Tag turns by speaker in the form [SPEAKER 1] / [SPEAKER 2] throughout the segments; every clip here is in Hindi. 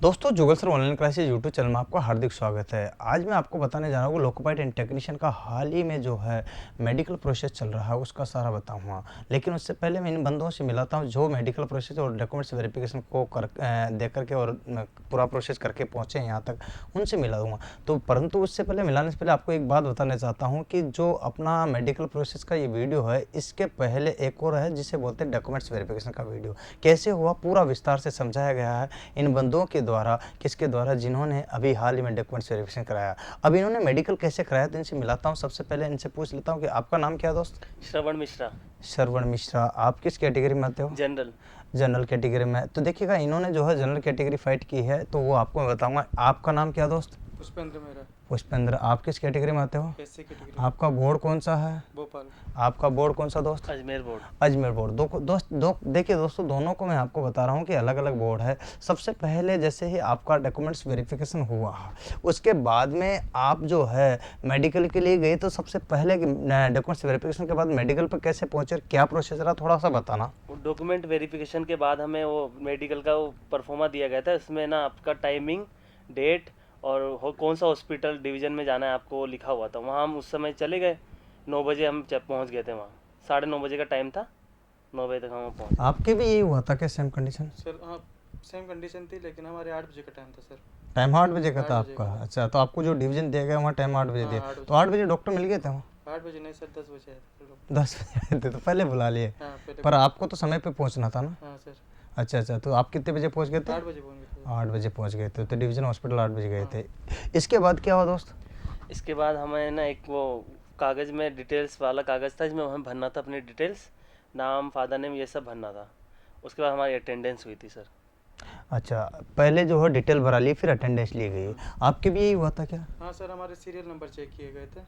[SPEAKER 1] दोस्तों Jugal sir online classes YouTube channel में आपका हार्दिक स्वागत है। आज मैं आपको बताने जा रहा हूँ लोको पायलट एंड टेक्नीशियन का हाल ही में जो है मेडिकल प्रोसेस चल रहा है उसका सारा बताऊँगा। लेकिन उससे पहले मैं इन बंदों से मिलाता हूँ जो मेडिकल प्रोसेस और डॉक्यूमेंट्स वेरिफिकेशन को दे करके और पूरा प्रोसेस करके पहुँचे यहाँ तक, उनसे मिलाऊँगा। तो परंतु उससे पहले मिलाने से पहले आपको एक बात बताना चाहता हूँ कि जो अपना मेडिकल प्रोसेस का ये वीडियो है, इसके पहले एक और है जिसे बोलते हैं डॉक्यूमेंट्स वेरिफिकेशन का वीडियो। कैसे हुआ पूरा विस्तार से समझाया गया है इन बंदों के द्वारा, किसके द्वारा, जिन्होंने अभी हाल ही में डॉक्यूमेंट्स वेरिफिकेशन कराया। अब इन्होंने मेडिकल कैसे कराया तो इनसे मिलाता हूँ। सबसे पहले इनसे पूछ लेता हूँ कि आपका नाम क्या है दोस्त?
[SPEAKER 2] श्रवण मिश्रा।
[SPEAKER 1] श्रवण मिश्रा। आप किस कैटेगरी में आते हो?
[SPEAKER 2] जनरल।
[SPEAKER 1] जनरल कैटेगरी में। तो देखिएगा इन्होंने जो है जनरल कैटेगरी फाइट की है तो वो आपको मैं बताऊंगा। आपका नाम क्या दोस्त?
[SPEAKER 3] पुष्पेंद्र मेरा।
[SPEAKER 1] पुष्पेंद्र। आप किस कैटेगरी में आते हो?
[SPEAKER 3] SC category.
[SPEAKER 1] आपका बोर्ड कौन सा है?
[SPEAKER 3] भोपाल।
[SPEAKER 1] आपका बोर्ड कौन सा दोस्त?
[SPEAKER 2] अजमेर बोर्ड।
[SPEAKER 1] अजमेर बोर्ड। देखिए दोस्तों, दोनों को मैं आपको बता रहा हूँ कि अलग अलग बोर्ड है। सबसे पहले जैसे ही आपका डॉक्यूमेंट्स वेरिफिकेशन हुआ, उसके बाद में आप जो है मेडिकल के लिए गए, तो सबसे पहले डॉक्यूमेंट्स वेरिफिकेशन के बाद मेडिकल पर कैसे पहुँचे, क्या प्रोसेस रहा, थोड़ा सा बताना।
[SPEAKER 2] डॉक्यूमेंट वेरिफिकेशन के बाद हमें वो मेडिकल का वो परफॉर्मा दिया गया था। इसमें ना आपका टाइमिंग, डेट और कौन सा हॉस्पिटल डिवीज़न में जाना है आपको वो लिखा हुआ था। वहाँ हम उस समय चले गए, 9 बजे हम पहुँच गए थे वहाँ। 9:30 बजे का टाइम था, 9 बजे तक हम पहुँच।
[SPEAKER 1] आपके भी यही हुआ था क्या, सेम कंडीशन?
[SPEAKER 3] सर हाँ, सेम कंडीशन थी, लेकिन हमारे 8 बजे का टाइम था सर।
[SPEAKER 1] टाइम 8 बजे का था
[SPEAKER 3] 8 बजे
[SPEAKER 1] आपका?
[SPEAKER 3] का।
[SPEAKER 1] अच्छा, तो आपको जो डिवीजन दिया गया वहाँ टाइम 8 बजे
[SPEAKER 3] हाँ,
[SPEAKER 1] दिया,
[SPEAKER 3] 8 बजे।
[SPEAKER 1] तो 8 बजे डॉक्टर मिल गए थे वहाँ?
[SPEAKER 3] 8 बजे नहीं सर, 10 बजे आए थे लोग।
[SPEAKER 1] 10 बजे आए थे तो पहले बुला लिए।
[SPEAKER 3] हाँ पहले।
[SPEAKER 1] पर आपको तो समय पे पहुँचना था ना?
[SPEAKER 3] हाँ सर।
[SPEAKER 1] अच्छा, तो आप कितने बजे पहुँच गए थे?
[SPEAKER 3] 8 बजे पहुँच गए थे।
[SPEAKER 1] 8 बजे पहुँच गए थे, तो डिवीज़न हॉस्पिटल 8 बजे गए थे। इसके बाद क्या हुआ दोस्त?
[SPEAKER 2] इसके बाद हमें ना एक वो कागज़ में डिटेल्स वाला कागज़ था जिसमें हमें भरना था अपनी डिटेल्स, नाम, फादर नेम, ये सब भरना था। उसके बाद हमारी अटेंडेंस हुई थी सर।
[SPEAKER 1] अच्छा, पहले जो है डिटेल भरा ली, फिर अटेंडेंस ली गई। आपके भी यही हुआ था क्या?
[SPEAKER 3] हाँ सर, हमारे सीरियल नंबर चेक किए गए थे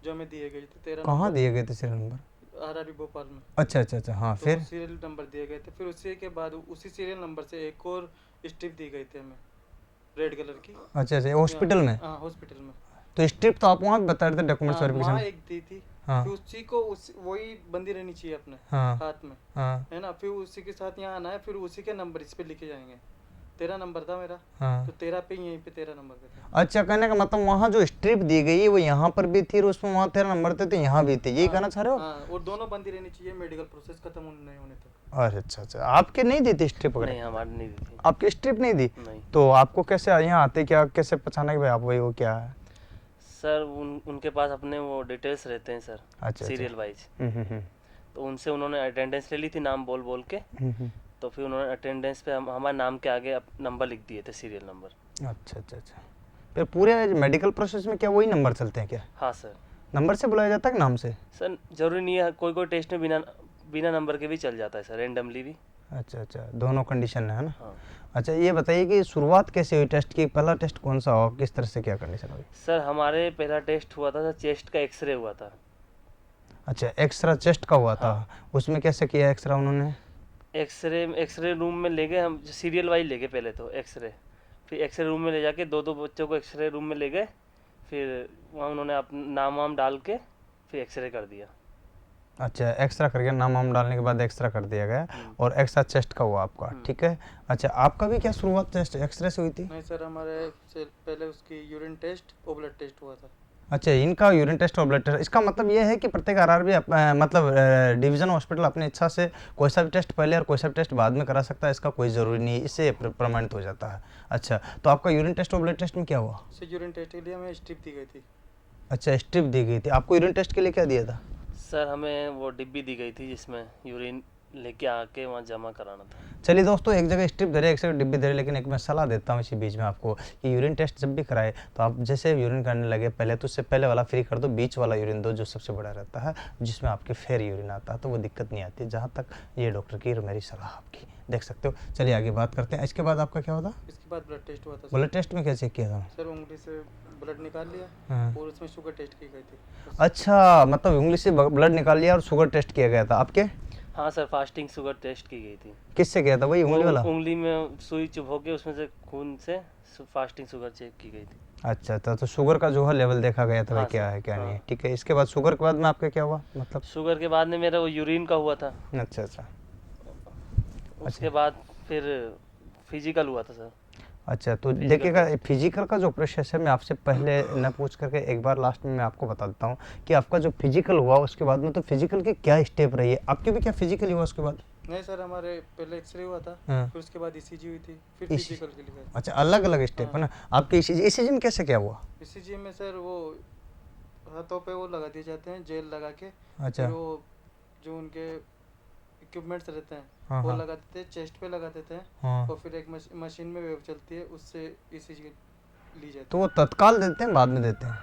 [SPEAKER 3] जो हमें दिए गए थे। 13
[SPEAKER 1] कहाँ दिए गए थे सीरियल नंबर?
[SPEAKER 3] RRB भोपाल में।
[SPEAKER 1] अच्छा, हाँ।
[SPEAKER 3] तो
[SPEAKER 1] फिर
[SPEAKER 3] सीरियल नंबर दिए गए थे, फिर उसी के बाद उसी सीरियल नंबर से एक और स्ट्रिप दी गई थी हमें, रेड कलर की।
[SPEAKER 1] अच्छा, हॉस्पिटल में?
[SPEAKER 3] हाँ हॉस्पिटल में।
[SPEAKER 1] तो स्ट्रिप तो आप वहाँ भी बता रहे थे डॉक्यूमेंट्स
[SPEAKER 3] वहाँ
[SPEAKER 1] वेरिफिकेशन?
[SPEAKER 3] एक दी थी।
[SPEAKER 1] हाँ।
[SPEAKER 3] फिर उसी को वही बंदी रहनी चाहिए अपने
[SPEAKER 1] हाँ।
[SPEAKER 3] हाथ में,
[SPEAKER 1] हाँ।
[SPEAKER 3] है ना। फिर उसी के साथ यहाँ आना है, फिर उसी के नंबर इस पे लिखे जाएंगे। 13 नंबर था मेरा।
[SPEAKER 1] हाँ।
[SPEAKER 3] तो 13 पे यहीं पे 13 नंबर पे था।
[SPEAKER 1] अच्छा, कहने का मतलब वहाँ जो स्ट्रिप दी गई वो यहाँ पर भी थी और उसमें वहाँ 13 नंबर थे तो यहाँ भी थी, यही कहना चाह रहे हो?
[SPEAKER 3] हाँ, और दोनों बंदी रहनी चाहिए मेडिकल प्रोसेस खत्म नहीं होने तक।
[SPEAKER 1] अरे अच्छा, आपके नहीं दी थी स्ट्रिप वगैरह?
[SPEAKER 2] नहीं, हमारी नहीं दी थी।
[SPEAKER 1] आपकी स्ट्रिप नहीं दी?
[SPEAKER 2] नहीं
[SPEAKER 1] तो आपको कैसे यहाँ आते, क्या कैसे पहचाना कि भाई आप वही हो क्या है?
[SPEAKER 2] सर, उनके पास अपने वो डिटेल्स रहते हैं सर।
[SPEAKER 1] अच्छा।
[SPEAKER 2] Serial wise.
[SPEAKER 1] हम्म।
[SPEAKER 2] तो उनसे उन्होंने अटेंडेंस ले ली थी, नाम बोल बोल के। तो फिर उन्होंने अटेंडेंस पे हमारे नाम के आगे नंबर लिख दिए थे, सीरियल नंबर।
[SPEAKER 1] अच्छा। फिर पूरे मेडिकल प्रोसेस में क्या वही नंबर चलते हैं क्या?
[SPEAKER 2] हाँ सर।
[SPEAKER 1] नंबर से बुलाया जाता है कि नाम से?
[SPEAKER 2] सर जरूरी नहीं है, कोई टेस्ट में बिना नंबर के भी चल जाता है सर, रेंडमली भी।
[SPEAKER 1] अच्छा, दोनों कंडीशन है ना?
[SPEAKER 2] हाँ।
[SPEAKER 1] अच्छा, ये बताइए कि शुरुआत कैसे हुई टेस्ट की? पहला टेस्ट कौन सा हुआ, किस तरह से, क्या कंडीशन हुई?
[SPEAKER 2] सर हमारे पहला टेस्ट हुआ था, चेस्ट का एक्सरे हुआ था।
[SPEAKER 1] अच्छा, एक्सरा चेस्ट का हुआ था। उसमें कैसे किया एक्सरा उन्होंने?
[SPEAKER 2] एक्सरे रूम में ले गए हम, सीरियल वाइज ले गए पहले तो एक्सरे। फिर एक्सरे रूम में ले जाके दो बच्चों को एक्सरे रूम में ले गए। फिर वहाँ उन्होंने अपना नाम वाम डाल के फिर एक्सरे कर दिया।
[SPEAKER 1] अच्छा, एक्सरा करके नाम वाम डालने के बाद एक्सरा कर दिया गया और एक्सरा चेस्ट का हुआ आपका, ठीक है। अच्छा, आपका भी क्या शुरुआत टेस्ट एक्सरे से हुई थी?
[SPEAKER 3] नहीं सर, हमारे से पहले उसकी यूरिन टेस्ट और ब्लड टेस्ट हुआ था।
[SPEAKER 1] अच्छा, इनका यूरिन टेस्ट और ब्लड टेस्ट। इसका मतलब ये है कि प्रत्येक RRB मतलब डिवीज़न हॉस्पिटल अपनी इच्छा से कोई सा भी टेस्ट पहले और कोई सा भी टेस्ट बाद में करा सकता है, इसका कोई ज़रूरी नहीं है, इससे प्रमाणित हो जाता है। अच्छा, तो आपका यूरिन टेस्ट और ब्लड टेस्ट में क्या हुआ?
[SPEAKER 3] सर यूरिन टेस्ट के लिए हमें स्ट्रिप दी गई थी।
[SPEAKER 1] अच्छा, स्ट्रिप दी गई थी। आपको यूरिन टेस्ट के लिए क्या दिया था?
[SPEAKER 2] सर हमें वो डिब्बी दी गई थी जिसमें यूरिन लेके आके वहाँ जमा कराना था।
[SPEAKER 1] चलिए दोस्तों, एक जगह स्ट्रिप दे रहे, एक जगह डिब्बी दे रहे, लेकिन एक मैं सलाह देता हूँ इसी बीच में आपको कि यूरिन टेस्ट जब भी कराए तो आप जैसे यूरिन करने लगे पहले तो उससे पहले वाला फ्री कर दो, बीच वाला यूरिन दो जो सबसे बड़ा रहता है, जिसमें आपके फेयर यूरिन आता है, तो वो दिक्कत नहीं आती। जहाँ तक ये डॉक्टर की और मेरी सलाह आपकी, देख सकते हो। चलिए आगे बात करते हैं। इसके बाद आपका क्या होता?
[SPEAKER 3] इसके बाद ब्लड टेस्ट हुआ था।
[SPEAKER 1] ब्लड टेस्ट में क्या चेक किया था?
[SPEAKER 3] सर उंगली से ब्लड निकाल लिया।
[SPEAKER 1] हाँ।
[SPEAKER 3] और उसमें शुगर टेस्ट की गई थी।
[SPEAKER 1] अच्छा, मतलब उंगली से ब्लड निकाल लिया और शुगर टेस्ट किया गया था आपके?
[SPEAKER 2] हाँ सर, फास्टिंग शुगर टेस्ट की गई थी।
[SPEAKER 1] किससे किया था? वही उंगली वाला?
[SPEAKER 2] उंगली में सुई चुभो के उसमें से खून से फास्टिंग शुगर चेक की गई थी।
[SPEAKER 1] अच्छा, तो शुगर का जो है लेवल देखा गया था,
[SPEAKER 2] हाँ
[SPEAKER 1] क्या
[SPEAKER 2] सर,
[SPEAKER 1] है क्या नहीं है,
[SPEAKER 2] हाँ।
[SPEAKER 1] ठीक है। इसके बाद शुगर के बाद में आपका क्या हुआ, मतलब?
[SPEAKER 2] शुगर के बाद में मेरा वो यूरिन का हुआ था।
[SPEAKER 1] अच्छा।
[SPEAKER 2] उसके बाद फिर फिजिकल हुआ था सर।
[SPEAKER 1] अच्छा, तो
[SPEAKER 2] फिजिकल
[SPEAKER 1] देखिएगा
[SPEAKER 2] टेस्ट।
[SPEAKER 1] फिजिकल का जो प्रोसेस है मैं आपसे पहले न पूछ करके एक बार लास्ट में मैं आपको बता देता हूँ कि आपका जो फिजिकल हुआ उसके बाद में, तो फिजिकल की क्या स्टेप रही है आपकी भी, क्या फिजिकल हुआ उसके बाद?
[SPEAKER 3] नहीं सर, हमारे पहले एक्सरे हुआ था,
[SPEAKER 1] हाँ।
[SPEAKER 3] फिर उसके बाद ईसीजी हुई थी, फिर
[SPEAKER 1] इस
[SPEAKER 3] फिजिकल के लिए गए।
[SPEAKER 1] अच्छा, अलग अलग स्टेप है ना आपके। ईसीजी में कैसे क्या हुआ?
[SPEAKER 3] ईसीजी में सर वो हाथों पे वो लगा दिए जाते हैं जेल लगा के,
[SPEAKER 1] अच्छा।
[SPEAKER 3] फिर वो जो उनके इक्विपमेंट्स रहते हैं
[SPEAKER 1] हाँ
[SPEAKER 3] वो
[SPEAKER 1] हाँ
[SPEAKER 3] लगा देते हैं, चेस्ट पे लगा देते हैं,
[SPEAKER 1] हाँ।
[SPEAKER 3] और फिर एक मशीन में वेव चलती है, उससे ईसीजी ली जाती
[SPEAKER 1] तो
[SPEAKER 3] है।
[SPEAKER 1] वो तत्काल देते हैं बाद में देते हैं?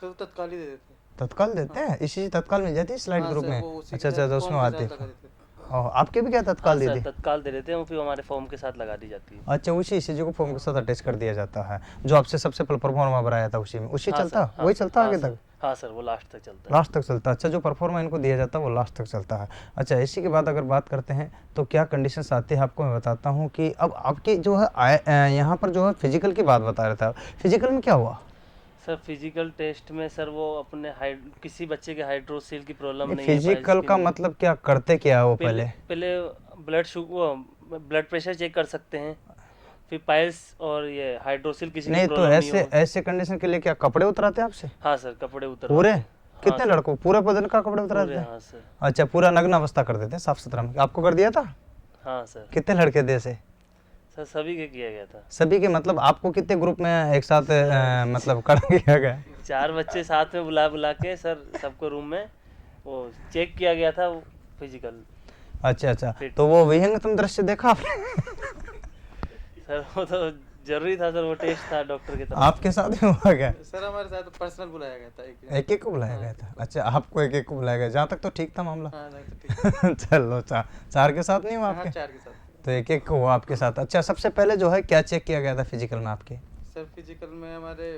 [SPEAKER 3] सर वो तत्काल ही दे देते हैं।
[SPEAKER 1] तत्काल देते हैं, ईसीजी तत्काल मिल जाती है स्लाइड
[SPEAKER 3] हाँ
[SPEAKER 1] ग्रुप
[SPEAKER 3] सर,
[SPEAKER 1] में?
[SPEAKER 3] वो उसी
[SPEAKER 1] अच्छा
[SPEAKER 3] के
[SPEAKER 1] अच्छा,
[SPEAKER 3] साथ
[SPEAKER 1] तो उसमें
[SPEAKER 3] फॉर्म के
[SPEAKER 1] आती
[SPEAKER 3] साथ
[SPEAKER 1] है।
[SPEAKER 3] लगा देते हैं।
[SPEAKER 1] और आपके भी क्या
[SPEAKER 2] हाँ
[SPEAKER 1] तत्काल दी
[SPEAKER 2] सर,
[SPEAKER 1] थी?
[SPEAKER 2] तत्काल दे देते हैं, वो फिर हमारे फॉर्म के साथ लगा दी जाती है।
[SPEAKER 1] अच्छा, उसी ईसीजी को फॉर्म के साथ अटैच कर दिया जाता है, जो आपसे सबसे पहले परफॉर्मा बनाया था उसी में, उसी
[SPEAKER 2] हाँ
[SPEAKER 1] चलता
[SPEAKER 2] सर, हाँ
[SPEAKER 1] वही चलता
[SPEAKER 2] हाँ
[SPEAKER 1] आगे
[SPEAKER 2] सर,
[SPEAKER 1] तक?
[SPEAKER 2] हाँ सर, वो लास्ट तक चलता है।
[SPEAKER 1] लास्ट तक चलता है। अच्छा, जो परफॉर्मा इनको दिया जाता है वो लास्ट तक चलता है। अच्छा, इसी के बाद अगर बात करते हैं तो क्या कंडीशंस आती है आपको, मैं बताता हूँ कि अब आपकी जो है यहाँ पर जो है फिजिकल की बात बता रहा था, फिजिकल में क्या हुआ?
[SPEAKER 2] सर फिजिकल टेस्ट में सर वो अपने किसी बच्चे के हाइड्रोसिल की प्रॉब्लम
[SPEAKER 1] नहीं,
[SPEAKER 2] नहीं है पाइल्स
[SPEAKER 1] फिजिकल
[SPEAKER 2] के
[SPEAKER 1] का
[SPEAKER 2] लिए।
[SPEAKER 1] मतलब क्या करते क्या है वो
[SPEAKER 2] पहले
[SPEAKER 1] पहले?
[SPEAKER 2] पहले ब्लड प्रेशर चेक कर सकते हैं, फिर पाइल्स और ये हाइड्रोसिल किसी की
[SPEAKER 1] नहीं तो
[SPEAKER 2] प्रॉब्लम नहीं
[SPEAKER 1] ऐसे
[SPEAKER 2] हो।
[SPEAKER 1] ऐसे कंडीशन के लिए क्या कपड़े उतराते हैं आपसे?
[SPEAKER 2] हाँ सर, कपड़े
[SPEAKER 1] पूरे?
[SPEAKER 2] उतरवाते हैं। हाँ
[SPEAKER 1] कितने
[SPEAKER 2] सर,
[SPEAKER 1] लड़कों पूरे बदन का कपड़े उतराते
[SPEAKER 2] पूरे,
[SPEAKER 1] हैं?
[SPEAKER 2] हाँ सर।
[SPEAKER 1] अच्छा, पूरा नग्न अवस्था कर देते हैं साफ सुथरा में, आपको कर दिया था?
[SPEAKER 2] हाँ सर।
[SPEAKER 1] कितने लड़के थे ऐसे?
[SPEAKER 2] सर सभी के किया गया था।
[SPEAKER 1] सभी के मतलब आपको कितने ग्रुप में एक साथ
[SPEAKER 2] सर
[SPEAKER 1] मतलब कर किया गया?
[SPEAKER 2] 4 बच्चे साथ में बुला बुला के सर सबको रूम में वो चेक किया गया था, वो फिजिकल।
[SPEAKER 1] अच्छा अच्छा,
[SPEAKER 2] फिर
[SPEAKER 1] तो वो विहंगम दृश्य देखा आपने?
[SPEAKER 2] सर वो तो जरूरी था सर, वो टेस्ट था डॉक्टर की तरफ
[SPEAKER 1] आपके साथ ही हुआ क्या?
[SPEAKER 3] सर हमारे साथ पर्सनल बुलाया गया था एक दिन।
[SPEAKER 1] एक एक को बुलाया
[SPEAKER 3] हाँ।
[SPEAKER 1] गया था? अच्छा, आपको एक एक को बुलाया गया, जहाँ तक तो ठीक था मामला।
[SPEAKER 3] हाँ नहीं तो ठीक।
[SPEAKER 1] चलो, चार के साथ नहीं हुआ
[SPEAKER 3] हाँ
[SPEAKER 1] आपके?
[SPEAKER 3] 4 के साथ।
[SPEAKER 1] तो एक एक को हुआ आपके साथ। अच्छा, सबसे पहले जो है क्या चेक किया गया था फिजिकल में आपके?
[SPEAKER 3] सर फिजिकल में हमारे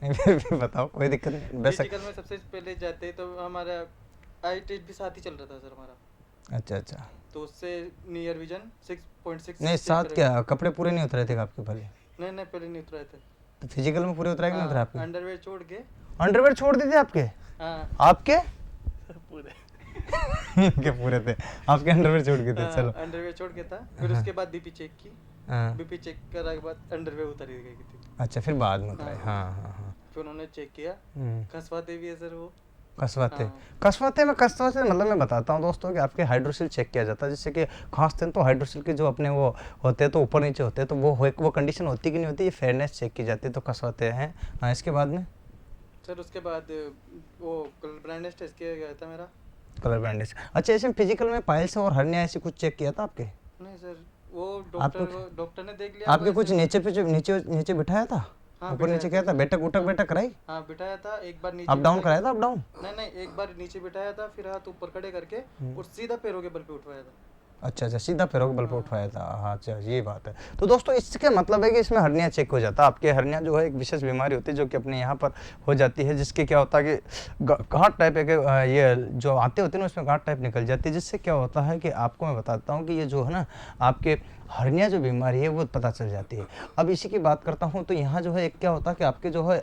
[SPEAKER 1] नहीं, फिर भी बताओ, कोई दिक्कत नहीं बेशक।
[SPEAKER 3] फिजिकल में सबसे पहले जाते ही तो हमारा आई टेस्ट भी साथ ही चल रहा था सर हमारा,
[SPEAKER 1] अच्छा अच्छा,
[SPEAKER 3] तो उससे नियर विजन 6.6
[SPEAKER 1] नहीं साथ क्या कपड़े पूरे नहीं उतरे थे आपके पहले?
[SPEAKER 3] नहीं नहीं, पहले नहीं उतराए थे।
[SPEAKER 1] तो फिजिकल में पूरे उतरा कि नहीं उतरा आपके?
[SPEAKER 3] अंडरवेयर छोड़ के।
[SPEAKER 1] अंडरवेयर छोड़ दिए थे आपके?
[SPEAKER 3] हाँ
[SPEAKER 1] आपके?
[SPEAKER 2] पूरे।
[SPEAKER 1] इनके पूरे थे, आपके अंडरवेयर छोड़ के थे। चलो।
[SPEAKER 3] अंडरवेयर छोड़ के था, फिर उसके बाद बीपी चेक की,
[SPEAKER 1] हाँ।
[SPEAKER 3] बीपी चेक कराने के बाद अंडरवेयर उतारी गई थी।
[SPEAKER 1] अच्छा, फिर बाद में उतराए। हाँ हाँ हाँ।
[SPEAKER 3] फिर उन्होंने चेक किया,
[SPEAKER 1] हम्म।
[SPEAKER 3] खसवाते भी है सर वो।
[SPEAKER 1] कसवाते
[SPEAKER 3] हाँ।
[SPEAKER 1] कसवाते में कसवाते मतलब मैं बताता हूँ दोस्तों कि आपके हाइड्रोसिल चेक किया जाता है, जैसे कि खासते हैं तो हाइड्रोसिल के जो अपने वो होते हैं तो ऊपर नीचे होते हैं, तो वो कंडीशन होती कि नहीं होती, ये फेयरनेस चेक की जाती है, तो कसवाते हैं। हाँ, इसके बाद में
[SPEAKER 3] सर उसके बाद वो कलर ब्लाइंडनेस टेस्ट किया गया था मेरा।
[SPEAKER 1] Colour bandage. अच्छा, ऐसे फिजिकल में पाइल्स और हर्निया ऐसे कुछ चेक किया था आपके?
[SPEAKER 3] नहीं सर, वो
[SPEAKER 1] आपको
[SPEAKER 3] डॉक्टर ने देख लिया।
[SPEAKER 1] आपके कुछ नीचे पे नीचे नीचे बिठाया था?
[SPEAKER 3] हाँ,
[SPEAKER 1] ऊपर नीचे
[SPEAKER 3] बिठाया
[SPEAKER 1] किया था? बैठक उठक बैठक कराई?
[SPEAKER 3] हाँ बिठाया था, एक बार नीचे
[SPEAKER 1] अप डाउन
[SPEAKER 3] बिठाया
[SPEAKER 1] कराया था? Up down?
[SPEAKER 3] नहीं नहीं, एक बार नीचे बिठाया था, फिर हाथ ऊपर खड़े करके और सीधा पैरों के बल पे उठवाया था।
[SPEAKER 1] अच्छा अच्छा, सीधा पैरों के बल पर उठवाया था। हाँ, अच्छा, ये बात है। तो दोस्तों इसका मतलब है कि इसमें हर्निया चेक हो जाता है। आपके हर्निया जो है एक विशेष बीमारी होती है जो कि अपने यहाँ पर हो जाती है, जिसके क्या होता है कि गांठ टाइप के ये जो आते होते हैं ना, उसमें गांठ टाइप निकल जाती है, जिससे क्या होता है कि आपको मैं बताता हूँ कि ये जो है ना आपके हर्निया जो बीमारी है वो पता चल जाती है। अब इसी की बात करता हूँ तो यहाँ जो है एक क्या होता है कि आपके जो है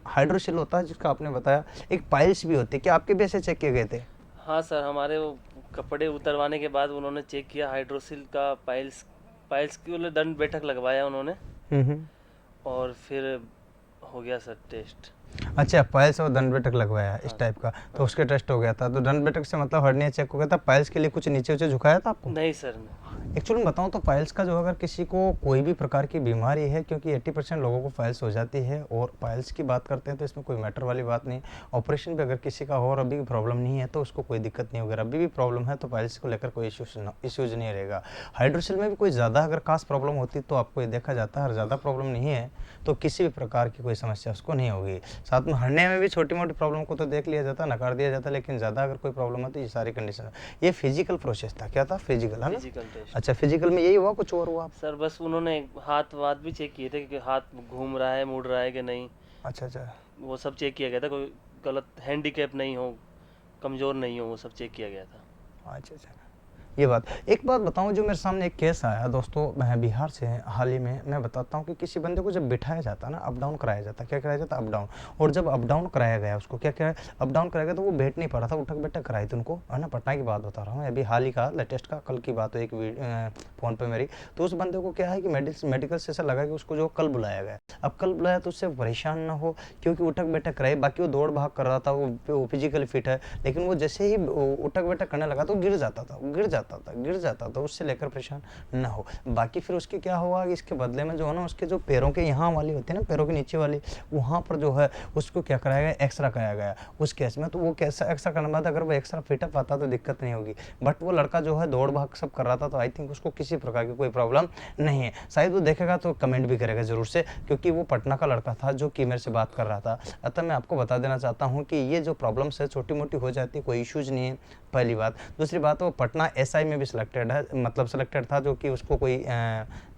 [SPEAKER 1] हाइड्रोसिल होता है जिसका आपने बताया, एक पाइल्स भी होती है, क्या आपके भी ऐसे चेक किए गए थे?
[SPEAKER 2] हाँ सर, हमारे वो कपड़े उतरवाने के बाद उन्होंने चेक किया हाइड्रोसिल का, पाइल्स पाइल्स की बोले दंड बैठक लगवाया उन्होंने, और फिर हो गया सर टेस्ट।
[SPEAKER 1] अच्छा, पाइल्स और दंड बैठक लगवाया इस टाइप का, तो उसके टेस्ट हो गया था। तो दंड बैठक से मतलब हर्निया चेक हो गया था। पाइल्स के लिए कुछ नीचे ऊंचे झुकाया था आपको?
[SPEAKER 2] नहीं सर, नहीं।
[SPEAKER 1] एक्चुअली मैं बताऊं तो पाइल्स का जो अगर किसी को कोई भी प्रकार की बीमारी है, क्योंकि 80% लोगों को पाइल्स हो जाती है, और पाइल्स की बात करते हैं तो इसमें कोई मैटर वाली बात नहीं। ऑपरेशन भी अगर किसी का हो और अभी भी प्रॉब्लम नहीं है तो उसको कोई दिक्कत नहीं होगी। अगर अभी भी प्रॉब्लम है तो पाइल्स को लेकर कोई इश्यूज नहीं रहेगा। हाइड्रोसिल में भी कोई ज़्यादा अगर खास प्रॉब्लम होती तो आपको ये देखा जाता है, और ज़्यादा प्रॉब्लम नहीं है तो किसी भी प्रकार की कोई समस्या उसको नहीं होगी। साथ में हर्निया में भी छोटी मोटी प्रॉब्लम को तो देख लिया जाता, नकार दिया जाता, लेकिन ज़्यादा अगर कोई प्रॉब्लम है तो ये सारी कंडीशन। ये फिजिकल प्रोसेस था, क्या था? फिजिकल है ना?
[SPEAKER 2] Physical test.
[SPEAKER 1] अच्छा, फिजिकल में यही हुआ, कुछ और हुआ?
[SPEAKER 2] सर बस उन्होंने हाथ वाथ भी चेक किए थे कि हाथ घूम रहा है, मुड़ रहा है कि नहीं,
[SPEAKER 1] अच्छा अच्छा,
[SPEAKER 2] वो सब चेक किया गया था। कोई गलत हैंडीकैप नहीं हो, कमज़ोर नहीं हो, वो सब चेक किया गया था।
[SPEAKER 1] अच्छा अच्छा। ये बात। एक बात बताऊँ, जो मेरे सामने एक केस आया दोस्तों, मैं बिहार से हैं, हाल ही में मैं बताता हूँ कि किसी बंदे को जब बिठाया जाता है ना, अप डाउन कराया जाता है, क्या कराया जाता है, अप डाउन। और जब अप डाउन कराया गया उसको, क्या क्या अप डाउन कराया गया, तो वो बैठ नहीं पा रहा था, उठक बैठक कराई थी उनको, है ना, पटना की बात बता रहा हूँ, अभी हाल ही का लेटेस्ट का, कल की बात है, एक फ़ोन पे मेरी। तो उस बंदे को क्या है कि मेडिकल से ऐसा लगा कि उसको जो कल बुलाया गया, अब कल बुलाया तो उससे परेशान ना हो, क्योंकि उठक बैठक कराई, बाकी वो दौड़ भाग कर रहा था, वो फिजिकली फिट है, लेकिन वो जैसे ही उठक बैठक करने लगा तो गिर जाता था, गिर जाता था, उससे लेकर परेशान ना हो। बाकी फिर उसके क्या हुआ कि इसके बदले में जो है ना, उसके जो पैरों के यहाँ वाली होती है ना, पैरों के नीचे वाली, वहाँ पर जो है उसको क्या कराया गया, एक्सरा कराया गया उस केस में। तो वो कैसा एक्सरा करने के बाद अगर वो एक्सरा फिटअप पाता तो दिक्कत नहीं होगी, बट वो लड़का जो है दौड़ भाग सब कर रहा था, तो आई थिंक उसको किसी प्रकार की कोई प्रॉब्लम नहीं है। शायद वो देखेगा तो कमेंट भी करेगा जरूर से, क्योंकि वो पटना का लड़का था जो कि मेरे से बात कर रहा था। अतः मैं आपको बता देना चाहता हूँ कि ये जो प्रॉब्लम्स है छोटी मोटी हो जाती है, कोई इश्यूज नहीं है, पहली बात। दूसरी बात, वो पटना एसआई में भी सिलेक्टेड है, मतलब सिलेक्टेड था, जो कि उसको कोई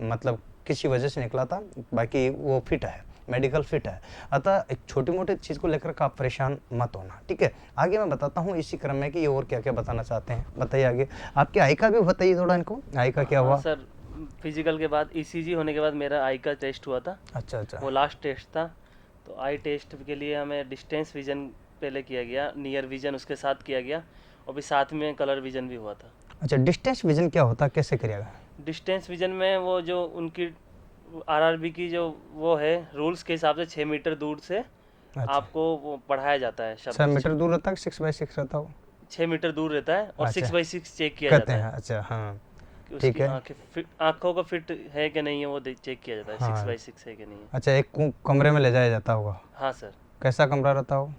[SPEAKER 1] मतलब किसी वजह से निकला था, बाकी वो फिट है, मेडिकल फिट है। अतः एक छोटी मोटी चीज़ को लेकर आप परेशान मत होना, ठीक है। आगे मैं बताता हूँ इसी क्रम में कि ये और क्या क्या बताना चाहते हैं, बताइए आगे। आपके आई का भी बताइए थोड़ा इनको, आई का क्या
[SPEAKER 2] हाँ
[SPEAKER 1] हुआ।
[SPEAKER 2] सर, फिजिकल के बाद ईसीजी होने के बाद मेरा आई का टेस्ट हुआ था,
[SPEAKER 1] अच्छा अच्छा।
[SPEAKER 2] वो लास्ट टेस्ट था। तो आई टेस्ट के लिए हमें डिस्टेंस विजन पहले किया गया, नियर विजन उसके साथ किया गया, और भी साथ में कलर विजन भी हुआ था।
[SPEAKER 1] अच्छा, डिस्टेंस विजन क्या होता है, कैसे करिएगा।
[SPEAKER 2] डिस्टेंस विजन में वो जो उनकी आरआरबी की जो वो है रूल्स के हिसाब से 6 मीटर दूर से
[SPEAKER 1] अच्छा,
[SPEAKER 2] आपको वो पढ़ाया जाता है
[SPEAKER 1] 6
[SPEAKER 2] शब्द।
[SPEAKER 1] मीटर दूर रहता है, 6x6 रहता हो
[SPEAKER 2] 6 मीटर दूर रहता है और
[SPEAKER 1] अच्छा।
[SPEAKER 2] 6x6 चेक किया
[SPEAKER 1] कहते
[SPEAKER 2] जाता
[SPEAKER 1] हैं,
[SPEAKER 2] है
[SPEAKER 1] अच्छा हाँ,
[SPEAKER 2] कि
[SPEAKER 1] ठीक
[SPEAKER 2] उसकी
[SPEAKER 1] है।
[SPEAKER 2] आंखों का फिट है कि नहीं है, वो चेक किया जाता है
[SPEAKER 1] हाँ।
[SPEAKER 2] 6x6 है कि नहीं है।
[SPEAKER 1] अच्छा, एक कमरे में ले जाया जाता होगा,
[SPEAKER 2] हाँ सर,
[SPEAKER 1] कैसा कमरा रहता हो,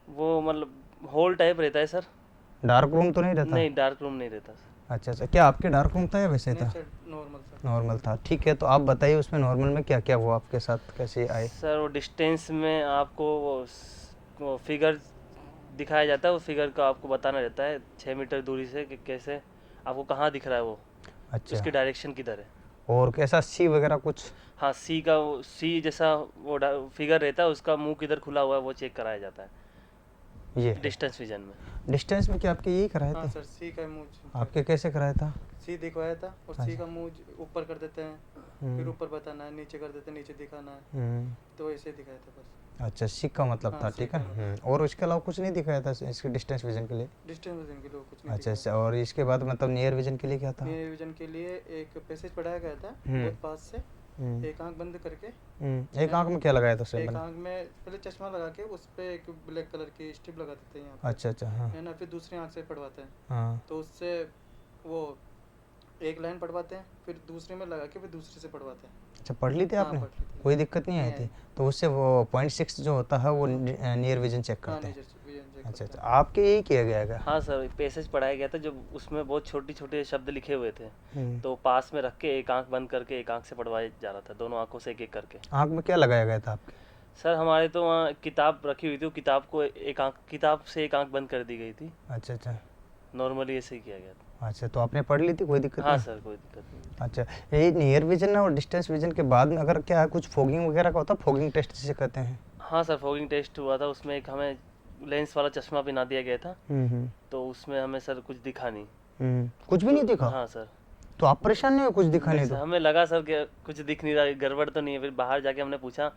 [SPEAKER 2] वो मतलब हॉल टाइप रहता है सर।
[SPEAKER 1] डार्क रूम तो नहीं रहता।
[SPEAKER 2] नहीं, डार्क रूम नहीं रहता सर।
[SPEAKER 1] अच्छा अच्छा, क्या आपके डार्क रूम था या वैसे
[SPEAKER 3] नहीं
[SPEAKER 1] था।
[SPEAKER 3] Sir, normal sir.
[SPEAKER 1] नॉर्मल था, ठीक है। तो आप बताइए उसमें नॉर्मल में क्या क्या हुआ आपके साथ, कैसे आए।
[SPEAKER 2] सर वो डिस्टेंस में आपको वो फिगर दिखाया जाता है, उस फिगर का आपको बताना रहता है 6 मीटर दूरी से कि कैसे आपको कहाँ दिख रहा है वो,
[SPEAKER 1] अच्छा,
[SPEAKER 2] उसकी डायरेक्शन किधर है।
[SPEAKER 1] और कैसा सी वगैरह कुछ।
[SPEAKER 2] हाँ, सी का सी जैसा वो फिगर रहता है, उसका मुंह किधर खुला हुआ है वो चेक कराया जाता है
[SPEAKER 1] ये है
[SPEAKER 2] डिस्टेंस विजन में।
[SPEAKER 1] डिस्टेंस में क्या आपके यही कराए
[SPEAKER 3] हाँ
[SPEAKER 1] थे।
[SPEAKER 3] सर, सी का मुंह
[SPEAKER 1] आपके कैसे कराया था।
[SPEAKER 3] सी दिखवाया था, और सी
[SPEAKER 1] अच्छा।
[SPEAKER 3] का मुंह ऊपर कर देते हैं, फिर
[SPEAKER 1] हम्म,
[SPEAKER 3] ऊपर बताना है, नीचे कर देते हैं, नीचे दिखाना है,
[SPEAKER 1] हम्म,
[SPEAKER 3] तो ऐसे दिखाया था बस।
[SPEAKER 1] अच्छा, सी का मतलब
[SPEAKER 3] हाँ,
[SPEAKER 1] था,
[SPEAKER 3] सी
[SPEAKER 1] ठीक
[SPEAKER 3] का
[SPEAKER 1] है।
[SPEAKER 3] मतलब।
[SPEAKER 1] और उसके अलावा कुछ नहीं दिखाया था इसके डिस्टेंस विजन के लिए।
[SPEAKER 3] डिस्टेंस विजन के लिए कुछ नहीं
[SPEAKER 1] अच्छा
[SPEAKER 3] दिखाया।
[SPEAKER 1] अच्छा, और इसके बाद मतलब नियर विजन के लिए क्या था।
[SPEAKER 3] नियर विजन के लिए एक पैसेज पढ़ाया गया था
[SPEAKER 1] हम्म।
[SPEAKER 3] बहुत पास से,
[SPEAKER 1] हम्म,
[SPEAKER 3] एक आंख बंद करके,
[SPEAKER 1] एक आंख में क्या लगाया था
[SPEAKER 3] एक
[SPEAKER 1] सिंपल।
[SPEAKER 3] आंख में पहले चश्मा लगा के उस पे एक ब्लैक कलर की स्ट्रिप लगा देते हैं यहाँ पे,
[SPEAKER 1] अच्छा अच्छा, हाँ
[SPEAKER 3] है ना, फिर दूसरी आंख से पढ़वाते हैं,
[SPEAKER 1] हाँ।
[SPEAKER 3] तो उससे वो एक लाइन पढ़वाते हैं, फिर दूसरे में लगा के फिर दूसरे से पढ़वाते हैं।
[SPEAKER 1] अच्छा, पढ़ ली थी
[SPEAKER 3] हाँ,
[SPEAKER 1] आपने,
[SPEAKER 3] पढ़ ली थी।
[SPEAKER 1] कोई दिक्कत नहीं आई
[SPEAKER 3] नहीं
[SPEAKER 1] थी।
[SPEAKER 3] आई।
[SPEAKER 1] तो उससे वो 0.6 जो होता है वो नियर विजन चेक
[SPEAKER 3] हाँ,
[SPEAKER 1] करते हैं।
[SPEAKER 3] नीचे विजन चेक
[SPEAKER 1] अच्छा
[SPEAKER 3] करते
[SPEAKER 1] अच्छा,
[SPEAKER 3] हैं।
[SPEAKER 1] आपके यही किया गया है।
[SPEAKER 2] हाँ सर, पैसेज पढ़ाया गया था जो उसमें बहुत छोटे छोटे शब्द लिखे हुए थे,
[SPEAKER 1] हम्म,
[SPEAKER 2] तो पास में रख के एक आंख बंद करके एक आंख से पढ़वाया जा रहा था, दोनों आंखों से एक एक करके।
[SPEAKER 1] आंख में क्या लगाया गया था आपके।
[SPEAKER 2] सर हमारे तो वहाँ किताब रखी हुई थी, वो किताब को एक आंख, किताब से एक आंख बंद कर दी गई थी,
[SPEAKER 1] अच्छा अच्छा
[SPEAKER 2] नॉर्मली ऐसे ही किया गया था।
[SPEAKER 1] अच्छा, तो आपने पढ़ ली थी, कोई दिक्कत
[SPEAKER 2] हाँ
[SPEAKER 1] नहीं।
[SPEAKER 2] सर, कोई दिक्कत नहीं।
[SPEAKER 1] अच्छा, ये नियर विजन और डिस्टेंस विजन के बाद में अगर क्या है कुछ फोगिंग वगैरह का होता है, फोगिंग टेस्ट जिसे कहते हैं।
[SPEAKER 2] हाँ सर, फॉगिंग टेस्ट हुआ था, उसमें एक हमें लेंस वाला चश्मा पहना दिया गया था, तो उसमें हमें सर कुछ दिखा नहीं।
[SPEAKER 1] कुछ भी नहीं दिखा।
[SPEAKER 2] हाँ सर,
[SPEAKER 1] तो आप परेशान नहीं हो, कुछ दिखा नहीं
[SPEAKER 2] नहीं सर,
[SPEAKER 1] तो।
[SPEAKER 2] हमें लगा सर कि कुछ दिख नहीं रहा, गड़बड़ तो नहीं है। फिर बाहर जाके हमने पूछा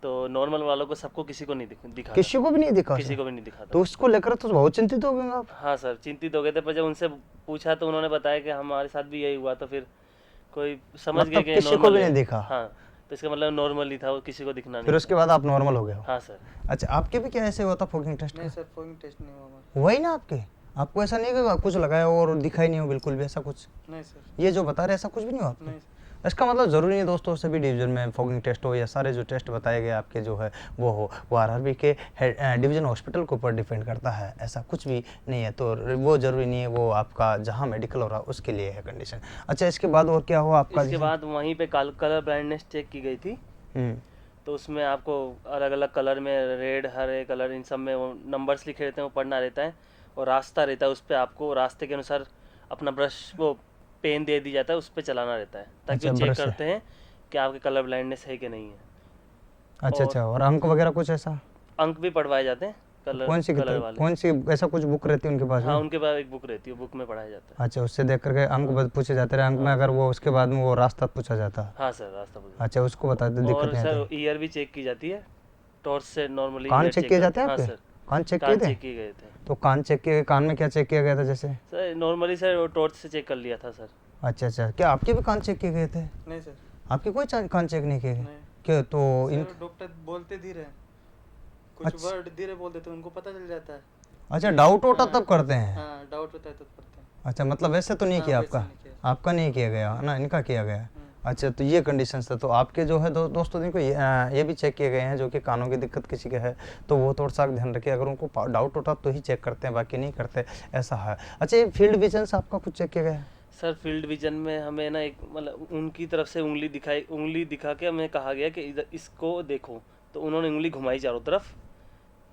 [SPEAKER 2] तो नॉर्मल वालों को सबको किसी को नहीं दिखा था।
[SPEAKER 1] किसी को भी नहीं दिखा
[SPEAKER 2] किसी
[SPEAKER 1] सर?
[SPEAKER 2] को भी नहीं दिखा
[SPEAKER 1] तो
[SPEAKER 2] था।
[SPEAKER 1] उसको लेकर तो बहुत चिंतित हो गए आप।
[SPEAKER 2] हाँ सर, चिंतित हो गए थे, पर जब उनसे पूछा तो उन्होंने बताया कि हमारे साथ भी यही हुआ, तो फिर कोई समझ गए
[SPEAKER 1] मतलब
[SPEAKER 2] कि
[SPEAKER 1] किसी को
[SPEAKER 2] नॉर्मल
[SPEAKER 1] भी
[SPEAKER 2] है।
[SPEAKER 1] नहीं दिखा।
[SPEAKER 2] हाँ, तो इसका मतलब नॉर्मल ही था, वो किसी को दिखना
[SPEAKER 1] फिर
[SPEAKER 2] नहीं
[SPEAKER 1] उसके
[SPEAKER 2] था।
[SPEAKER 1] बाद आप नॉर्मल हो गए हो।
[SPEAKER 2] हाँ सर।
[SPEAKER 1] अच्छा, आपके भी क्या ऐसे हुआ था फोगिंग टेस्ट
[SPEAKER 3] नहीं
[SPEAKER 1] का।
[SPEAKER 3] सर, फॉगिंग टेस्ट नहीं हुआ हमारा।
[SPEAKER 1] हुआ ही ना आपके, आपको ऐसा नहीं कि कुछ लगाया हो और दिखा ही नहीं हो बिल्कुल भी, ऐसा कुछ
[SPEAKER 3] नहीं सर।
[SPEAKER 1] ये जो बता रहे ऐसा कुछ भी नहीं हुआ आपको?
[SPEAKER 3] नहीं सर।
[SPEAKER 1] इसका मतलब ज़रूरी नहीं है दोस्तों सभी डिवीजन में फोगिंग टेस्ट हो या सारे जो टेस्ट बताए गए आपके जो है वो आरआरबी के डिवीजन हॉस्पिटल के ऊपर डिपेंड करता है, ऐसा कुछ भी नहीं है। तो वो ज़रूरी नहीं है, वो आपका जहाँ मेडिकल हो रहा है उसके लिए है कंडीशन। अच्छा, इसके बाद और क्या हुआ आपका।
[SPEAKER 2] इसके बाद वहीं पे कलर ब्लाइंडनेस चेक की गई थी,
[SPEAKER 1] हम्म,
[SPEAKER 2] तो उसमें आपको अलग अलग कलर में, रेड, हरे कलर, इन सब में वो नंबर्स लिखे रहते हैं, वो पढ़ना रहता है, और रास्ता रहता है, उस पर आपको रास्ते के अनुसार अपना ब्रश, वो पेन दे दी जाता है, उस पर चलाना रहता है, ताकि
[SPEAKER 1] अच्छा,
[SPEAKER 2] वो चेक
[SPEAKER 1] ब्रश है।
[SPEAKER 2] करते हैं कि आपके कलर ब्लाइंडनेस है कि नहीं है।
[SPEAKER 1] अच्छा
[SPEAKER 2] और
[SPEAKER 1] अच्छा, और अंक वगैरह कुछ ऐसा।
[SPEAKER 2] अंक भी पढ़वाए जाते हैं,
[SPEAKER 1] कौन सी
[SPEAKER 2] कलर
[SPEAKER 1] किताब,
[SPEAKER 2] वाले।
[SPEAKER 1] कौन सी ऐसा कुछ बुक रहती है उनके पास
[SPEAKER 2] हाँ
[SPEAKER 1] में?
[SPEAKER 2] उनके पास एक बुक रहती है, बुक में पढ़ाया जाता है।
[SPEAKER 1] अच्छा, उससे देख करके अंक पूछे जाते रहे, अंक में अगर वो उसके बाद में वो रास्ता पूछा जाता।
[SPEAKER 2] हाँ सर, रास्ता पूछा।
[SPEAKER 1] अच्छा, उसको बता दे, दिक्कत
[SPEAKER 2] और
[SPEAKER 1] नहीं
[SPEAKER 2] सर
[SPEAKER 1] आती।
[SPEAKER 2] ईयर भी चेक की जाती है, टॉर्च से नॉर्मली
[SPEAKER 1] कान
[SPEAKER 2] ईयर
[SPEAKER 1] चेक
[SPEAKER 2] चेक
[SPEAKER 1] किए
[SPEAKER 2] करते
[SPEAKER 1] जाते हैं
[SPEAKER 2] हाँ
[SPEAKER 1] आपके?
[SPEAKER 2] सर,
[SPEAKER 1] कान चेक किए
[SPEAKER 2] कान
[SPEAKER 1] थे?
[SPEAKER 2] चेक किए गए थे।
[SPEAKER 1] तो कान चेक किए, कान में क्या चेक किया गया था जैसे?
[SPEAKER 2] सर नॉर्मली सर वो टॉर्च से चेक कर लिया था सर।
[SPEAKER 1] अच्छा अच्छा, क्या आपके भी कान चेक किए गए थे?
[SPEAKER 3] नहीं सर,
[SPEAKER 1] आपके कोई कान चेक नहीं किए गए?
[SPEAKER 3] नहीं
[SPEAKER 1] क्या तो इन
[SPEAKER 3] सर, डॉक्टर बोलते धीरे हैं, कुछ
[SPEAKER 1] अच्छा।
[SPEAKER 3] वर्ड धीरे बोल देते हैं, उनको पता चल जाता है।
[SPEAKER 1] अच्छा, डाउट होता
[SPEAKER 3] हाँ,
[SPEAKER 1] तब करते हैं?
[SPEAKER 3] हाँ डाउट होता है तो करते हैं।
[SPEAKER 1] अच्छा, मतलब वैसे तो नहीं
[SPEAKER 3] हाँ,
[SPEAKER 1] किया
[SPEAKER 3] वैसे
[SPEAKER 1] आपका?
[SPEAKER 3] नहीं किया।
[SPEAKER 1] आपका नहीं किया गया है ना, इनका किया गया है।
[SPEAKER 3] हम्म।
[SPEAKER 1] अच्छा, तो ये कंडीशंस था। तो आपके जो है दोस्तों जिनको ये भी चेक किए गए हैं, जो कि कानों की दिक्कत किसी के है, तो वो थोड़ा सा ध्यान रखिए, अगर उनको डाउट होता तो ही चेक करते हैं, बाकी नहीं करते, ऐसा है। अच्छा, ये फील्ड विजन से आपका कुछ चेक किया गया है?
[SPEAKER 2] सर फील्ड विजन में हमें ना एक मतलब उनकी तरफ से उंगली दिखा के हमें कहा गया कि इधर इसको देखो, तो उन्होंने उंगली घुमाई चारों तरफ,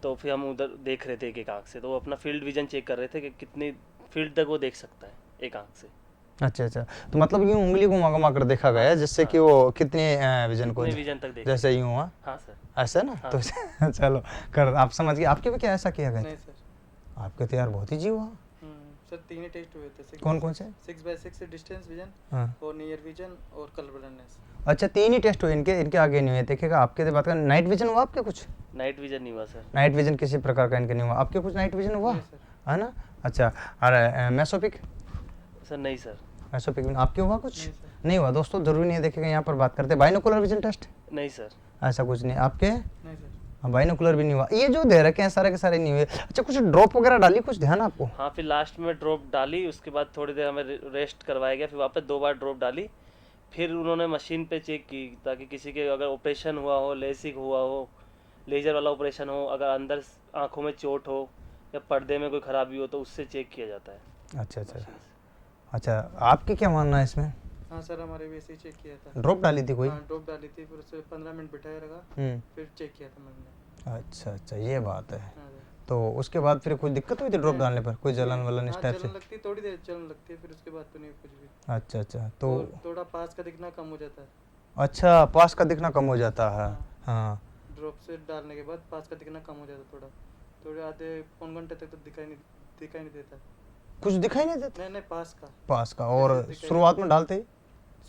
[SPEAKER 2] तो फिर हम उधर देख रहे थे एक एक आँख से, तो वो अपना फील्ड विजन चेक कर रहे थे कि कितनी फील्ड तक वो देख सकता है एक आँख से।
[SPEAKER 1] अच्छा अच्छा, तो मतलब यूँ उंगली घुमा घुमा कर देखा गया है, जिससे कि वो कितने विजन को,
[SPEAKER 2] कितने विजन तक देख
[SPEAKER 1] जैसे यूँ हुआ
[SPEAKER 2] हाँ सर।
[SPEAKER 1] ऐसा ना,
[SPEAKER 2] हाँ।
[SPEAKER 1] तो चलो कर, आप समझ गए। आपके भी क्या ऐसा किया गया
[SPEAKER 3] नहीं
[SPEAKER 1] था?
[SPEAKER 3] सर।
[SPEAKER 1] आपके तो यार बहुत ही जी हुआ।
[SPEAKER 3] सर 3 ही टेस्ट हुए थे।
[SPEAKER 1] कौन कौन से?
[SPEAKER 3] 6x6 डिस्टेंस विजन
[SPEAKER 1] हाँ,
[SPEAKER 3] और नियर विजन और कलर ब्लाइंडनेस।
[SPEAKER 1] अच्छा 3 ही टेस्ट हुए इनके, इनके आगे नहीं हुए। देखिएगा आपके से बात कर, नाइट विजन हुआ आपके कुछ?
[SPEAKER 2] नाइट विजन नहीं हुआ सर।
[SPEAKER 1] नाइट विजन किसी प्रकार का इनके नहीं हुआ। आपके कुछ नाइट विजन हुआ
[SPEAKER 3] नहीं सर।
[SPEAKER 1] है ना? अच्छा, अरे मेसोपिक,
[SPEAKER 2] सर नहीं सर।
[SPEAKER 1] मेसोपिक आपके हुआ कुछ?
[SPEAKER 3] नहीं सर।
[SPEAKER 1] नहीं हुआ। दोस्तों जरूरी नहीं है, देखिएगा यहाँ पर बात करते हैं बाइनोकुलर विजन टेस्ट,
[SPEAKER 2] नहीं सर।
[SPEAKER 1] ऐसा कुछ नहीं आपके?
[SPEAKER 3] नहीं सर।
[SPEAKER 1] हाँ, बाइनोकुलर भी नहीं हुआ। ये जो दे रखे हैं सारे के सारे नहीं हुए। अच्छा, कुछ ड्रॉप वगैरह डाली, कुछ ध्यान आपको?
[SPEAKER 2] हाँ फिर लास्ट में ड्रॉप डाली, उसके बाद थोड़ी देर हमें रेस्ट करवाया गया, फिर वापस 2 बार ड्रॉप डाली, फिर उन्होंने मशीन पे चेक की ताकि किसी के अगर ऑपरेशन हुआ हो, लेसिक हुआ हो, लेजर वाला ऑपरेशन हो, अगर अंदर आंखों में चोट हो या पर्दे में कोई खराबी हो, तो उससे चेक किया जाता है
[SPEAKER 1] अच्छा अच्छा
[SPEAKER 2] मशीन से।
[SPEAKER 1] अच्छा, आपकी क्या मानना है इसमें?
[SPEAKER 3] हाँ सर, हमारे भी ऐसे ही चेक किया था।
[SPEAKER 1] ड्रॉप डाली थी कोई?
[SPEAKER 3] हाँ ड्रॉप डाली थी, फिर उसे 15 मिनट बिठाया रखा, फिर चेक किया था मैंने।
[SPEAKER 1] अच्छा अच्छा, ये बात है।
[SPEAKER 3] हाँ सर।
[SPEAKER 1] तो उसके बाद फिर कोई दिक्कत हुई थी ड्रॉप डालने पर? कोई जलन वलन इस
[SPEAKER 3] हाँ,
[SPEAKER 1] टाइप से?
[SPEAKER 3] जलन लगती है, थोड़ी देर जलन लगती है, फिर उसके बाद तो नहीं कुछ भी।
[SPEAKER 1] अच्छा अच्छा, तो
[SPEAKER 3] और थोड़ा पास का दिखना कम हो जाता है।
[SPEAKER 1] अच्छा, पास का दिखना कम हो जाता है। हाँ,
[SPEAKER 3] ड्रॉप से डालने के बाद पास का दिखना कम हो जाता है थोड़ा, थोड़े आधे पौन घंटे तक तो दिखाई नहीं देता।
[SPEAKER 1] कुछ दिखाई नहीं देता
[SPEAKER 3] नहीं पास का।
[SPEAKER 1] पास का। और
[SPEAKER 3] जैसे दिखाई
[SPEAKER 1] शुरुआत में डालते ही?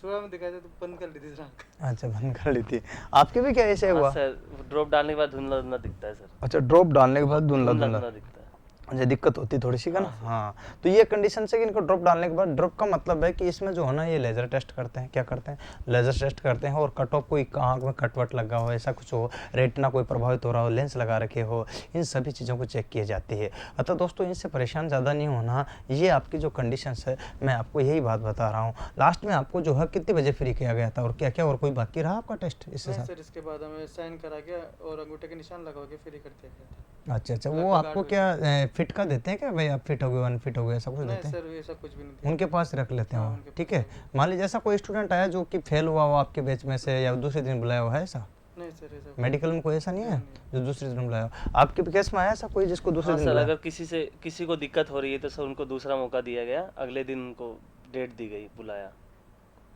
[SPEAKER 3] सुबह में दिखाई देता तो बंद कर ली थी आँख।
[SPEAKER 1] अच्छा, बंद कर ली थी। आपके भी क्या ऐसे
[SPEAKER 2] हाँ
[SPEAKER 1] हुआ?
[SPEAKER 2] सर, ड्रॉप डालने के बाद धुंधला धुंधला दिखता है सर।
[SPEAKER 1] अच्छा, ड्रॉप डालने के बाद धुंधला
[SPEAKER 2] धुंधला
[SPEAKER 1] धुंधला
[SPEAKER 2] धुंधला दिखता है।
[SPEAKER 1] अच्छा, दिक्कत होती थोड़ी सी का ना। हाँ, तो ये कंडीशन से कि इनको ड्रॉप डालने के बाद, ड्रॉप का मतलब है कि इसमें जो है ना, ये लेजर टेस्ट करते हैं। क्या करते हैं? लेजर टेस्ट करते हैं। और कट ऑफ, कोई आँख में कटवट लगा हो, ऐसा कुछ हो, रेटिना कोई प्रभावित हो रहा हो, लेंस लगा रखे हो, इन सभी चीज़ों को चेक किए जाती है। अतः दोस्तों, इनसे परेशान ज़्यादा नहीं होना। ये आपकी जो कंडीशंस है, मैं आपको यही बात बता रहा हूँ। लास्ट में आपको जो है कितने बजे फ्री किया गया था, और क्या क्या और कोई बाकी रहा आपका टेस्ट इससे
[SPEAKER 3] नहीं
[SPEAKER 1] साथ?
[SPEAKER 3] सर, इसके बाद हमें साइन करा के और अंगूठे के निशान लगा के फ्री कर दिया गया था।
[SPEAKER 1] अच्छा अच्छा, वो
[SPEAKER 3] लगभग
[SPEAKER 1] आपको
[SPEAKER 3] 8
[SPEAKER 1] क्या फिट का देते हैं क्या भाई, आप फिट हो गए, अनफिट हो गए, ऐसा कुछ
[SPEAKER 3] नहीं
[SPEAKER 1] देते हैं?
[SPEAKER 3] सर, ऐसा कुछ भी नहीं था।
[SPEAKER 1] उनके पास रख लेते हैं
[SPEAKER 3] हाँ,
[SPEAKER 1] वो,
[SPEAKER 3] उनके
[SPEAKER 1] ठीक
[SPEAKER 3] पास
[SPEAKER 1] है।
[SPEAKER 3] रख लेते
[SPEAKER 1] मान लीजिए ऐसा कोई स्टूडेंट आया जो कि फेल हुआ हो आपके बैच में से, या दूसरे दिन बुलाया हुआ है ऐसा?
[SPEAKER 3] नहीं सर, ऐसा
[SPEAKER 1] मेडिकल में कोई ऐसा नहीं है
[SPEAKER 3] नहीं,
[SPEAKER 1] जो दूसरे दिन बुलाया हो? आपके केस में आया ऐसा कोई जिसको दूसरे
[SPEAKER 2] हाँ
[SPEAKER 1] दिन
[SPEAKER 2] सर,
[SPEAKER 1] बुलाया?
[SPEAKER 2] अगर किसी को दिक्कत हो रही है तो सर उनको दूसरा मौका दिया गया, अगले दिन उनको डेट दी गई, बुलाया।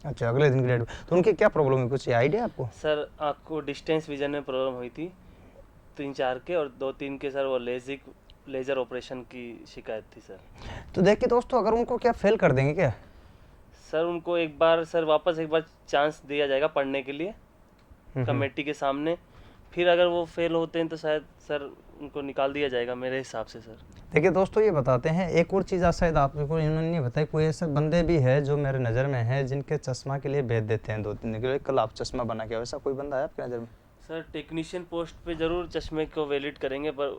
[SPEAKER 1] अच्छा, अगले दिन ग्रेड। तो उनकी क्या प्रॉब्लम है, कुछ आइडिया आपको?
[SPEAKER 2] सर आपको डिस्टेंस विजन में प्रॉब्लम हुई थी 3-4 के, और 2-3 के सर वो लेजर ऑपरेशन की शिकायत थी सर।
[SPEAKER 1] तो देखिए दोस्तों, अगर उनको क्या फेल कर देंगे क्या?
[SPEAKER 2] सर उनको एक बार चांस दिया जाएगा पढ़ने के लिए कमेटी के सामने, फिर अगर वो फेल होते हैं तो शायद सर उनको निकाल दिया जाएगा मेरे हिसाब से सर।
[SPEAKER 1] देखिए दोस्तों, ये बताते हैं एक और चीज़, शायद आपको इन्होंने नहीं बताई। कोई ऐसे बंदे भी है जो मेरे नज़र में है जिनके चश्मा के लिए भेज देते हैं 2-3 दिन के लिए, कल आप चश्मा बना के, वैसा कोई बंदा है आपके नज़र में?
[SPEAKER 2] सर टेक्नीशियन पोस्ट पे जरूर चश्मे को वैलिड करेंगे, पर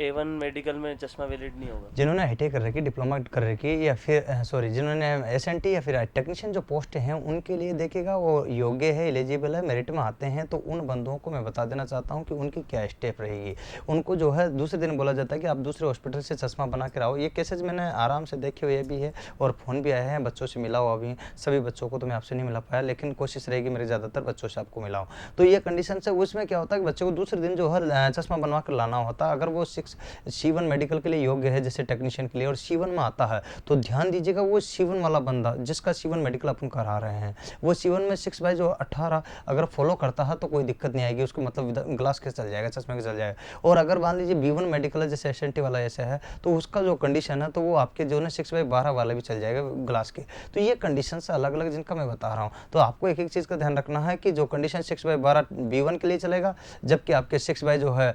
[SPEAKER 2] A1 मेडिकल में चश्मा वैलिड नहीं होगा।
[SPEAKER 1] जिन्होंने आईटी कर रखी, डिप्लोमा कर रखी, या फिर सॉरी, जिन्होंने एसएनटी या फिर टेक्नीशियन जो पोस्ट हैं, उनके लिए देखिएगा वो योग्य है, एलिजिबल है, मेरिट में आते हैं। तो उन बंदों को मैं बता देना चाहता हूँ कि उनकी क्या स्टेप रहेगी। उनको जो है दूसरे दिन बोला जाता है कि आप दूसरे हॉस्पिटल से चश्मा बना के आओ। ये केसेज मैंने आराम से देखे हुए भी है, और फ़ोन भी आए हैं, बच्चों से मिला हुआ भी। सभी बच्चों को तो मैं आपसे नहीं मिला पाया, लेकिन कोशिश रहेगी मेरी ज़्यादातर बच्चों से आपको मिलाऊँ। तो ये कंडीशन है उसमें क्या होता है कि बच्चे को दूसरे दिन जो है चश्मा बनवा कर लाना होता है। अगर वो C1 मेडिकल के लिए योग्य है जैसे टेक्नीशियन के लिए और C1 में आता है तो ध्यान दीजिएगा वो C1 वाला बंदा जिसका C1 मेडिकल अपन करा रहे हैं वो C1 में 6/18 अगर फॉलो करता है तो कोई दिक्कत नहीं आएगी उसको, मतलब ग्लास के चल जाएगा, चश्मे के चल जाएगा। और अगर मान लीजिए B1 मेडिकल है जैसे SNT वाला ऐसे है तो उसका जो कंडीशन है तो वो आपके जो है 6/12 वाला भी चल जाएगा ग्लास के। तो ये कंडीशन से अलग अलग जिनका मैं बता रहा हूँ, तो आपको एक एक चीज़ का ध्यान रखना है कि जो कंडीशन 6/12 B1 के लिए चलेगा जबकि आपके 6 जो है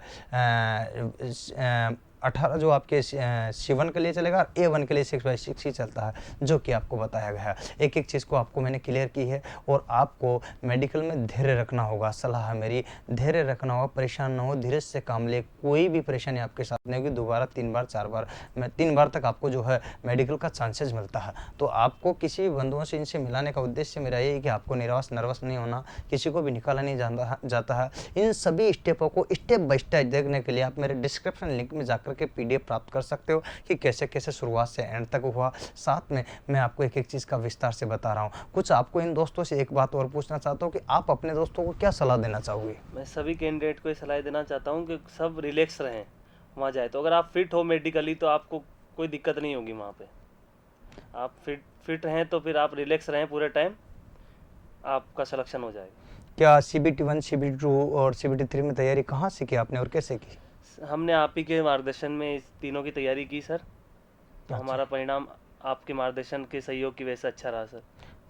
[SPEAKER 1] 18 जो आपके C1 के लिए चलेगा, A1 के लिए 6/6 ही चलता है जो कि आपको बताया गया है। एक एक चीज़ को आपको मैंने क्लियर की है और आपको मेडिकल में धैर्य रखना होगा। सलाह है मेरी, धैर्य रखना होगा, परेशान ना हो, धीरे से काम ले, कोई भी परेशानी आपके साथ नहीं होगी। दोबारा 3 बार 4 बार 3 बार तक आपको जो है मेडिकल का चांसेस मिलता है। तो आपको किसी भी बंधुओं से इनसे मिलाने का उद्देश्य मेरा ये है कि आपको नर्वस नहीं होना, किसी को भी निकाला नहीं जाता है। इन सभी स्टेपों को स्टेप बाय स्टेप देखने के लिए आप मेरे डिस्क्रिप्शन लिंक में जाकर के PDF प्राप्त कर सकते हो कि कैसे कैसे शुरुआत से एंड तक हुआ। साथ में मैं आपको एक एक चीज़ का विस्तार से बता रहा हूँ। कुछ आपको इन दोस्तों से एक बात और पूछना चाहता हूँ कि आप अपने दोस्तों को क्या सलाह देना चाहोगे?
[SPEAKER 2] मैं सभी कैंडिडेट को ये सलाह देना चाहता हूँ कि सब रिलैक्स रहें वहाँ जाए तो। अगर आप फिट हो मेडिकली तो आपको कोई दिक्कत नहीं होगी वहाँ पे। आप फिट रहें तो फिर आप रिलैक्स रहें पूरे टाइम, आपका सिलेक्शन हो जाएगा।
[SPEAKER 1] क्या CBT1 CBT2 और CBT3 में तैयारी कहाँ से की आपने और कैसे की?
[SPEAKER 2] हमने आप ही के मार्गदर्शन में इस तीनों की तैयारी की सर, तो हमारा परिणाम आपके मार्गदर्शन के सहयोग की वजह से अच्छा रहा सर।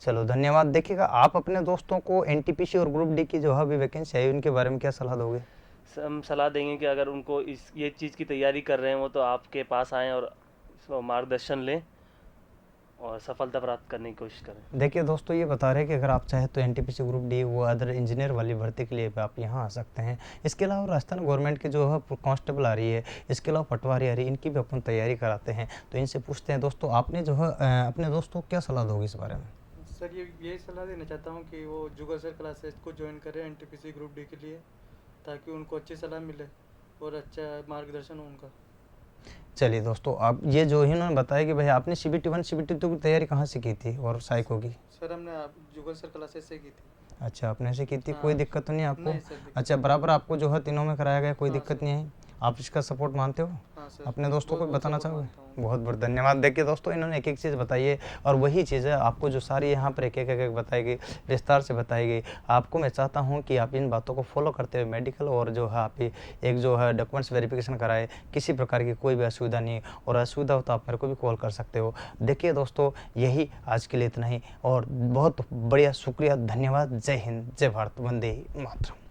[SPEAKER 1] चलो धन्यवाद। देखिएगा आप अपने दोस्तों को NTPC और ग्रुप डी की जो है अभी वैकेंसी आई उनके बारे में क्या सलाह दोगे?
[SPEAKER 2] हम सलाह देंगे कि अगर उनको ये चीज़ की तैयारी कर रहे हैं वो तो आपके पास आएँ और मार्गदर्शन लें और सफलता प्राप्त करने की कोशिश करें।
[SPEAKER 1] देखिए दोस्तों ये बता रहे हैं कि अगर आप चाहें तो NTPC ग्रुप डी वो अदर इंजीनियर वाली भर्ती के लिए भी आप यहाँ आ सकते हैं। इसके अलावा राजस्थान गवर्नमेंट की जो है कांस्टेबल आ रही है, इसके अलावा पटवारी आ रही है, इनकी भी अपन तैयारी कराते हैं। तो इनसे पूछते हैं दोस्तों आपने जो है अपने दोस्तों को क्या सलाह दोगे इस बारे में?
[SPEAKER 3] सर यही सलाह देना चाहता हूँ कि वो जुगल सर क्लासेस को ज्वाइन करें NTPC ग्रुप डी के लिए, ताकि उनको अच्छी सलाह मिले और अच्छा मार्गदर्शन हो उनका।
[SPEAKER 1] चलिए दोस्तों आप ये जो इन्होंने बताया कि भाई आपने CBT1 CBT2 की तैयारी कहाँ से की थी और साइको की?
[SPEAKER 3] सर हमने जुगल सर क्लासेस से की थी।
[SPEAKER 1] अच्छा आपने से की थी,
[SPEAKER 3] हाँ।
[SPEAKER 1] कोई दिक्कत तो नहीं आपको?
[SPEAKER 3] नहीं सर, दिक्कत
[SPEAKER 1] अच्छा बराबर आपको जो है तीनों में कराया गया, कोई
[SPEAKER 3] हाँ
[SPEAKER 1] दिक्कत
[SPEAKER 3] सर।
[SPEAKER 1] नहीं आई? आप इसका सपोर्ट मानते हो?
[SPEAKER 3] हाँ सर,
[SPEAKER 1] अपने दोस्तों को
[SPEAKER 3] बहुत
[SPEAKER 1] बताना
[SPEAKER 3] support
[SPEAKER 1] चाहोगे?
[SPEAKER 3] मानता हूँ।
[SPEAKER 1] बहुत बहुत धन्यवाद। देखिए दोस्तों इन्होंने एक एक चीज़ बताई है और वही चीज़ है आपको जो सारी यहाँ पर एक एक बताई गई, विस्तार से बताई गई। आपको मैं चाहता हूँ कि आप इन बातों को फॉलो करते हुए मेडिकल और जो है आप एक जो है डॉक्यूमेंट्स वेरिफिकेशन कराए, किसी प्रकार की कोई भी असुविधा नहीं, और असुविधा हो तो आप मेरे को भी कॉल कर सकते हो। देखिए दोस्तों यही आज के लिए इतना ही और बहुत बढ़िया, शुक्रिया, धन्यवाद। जय हिंद, जय भारत, वंदे मातरम।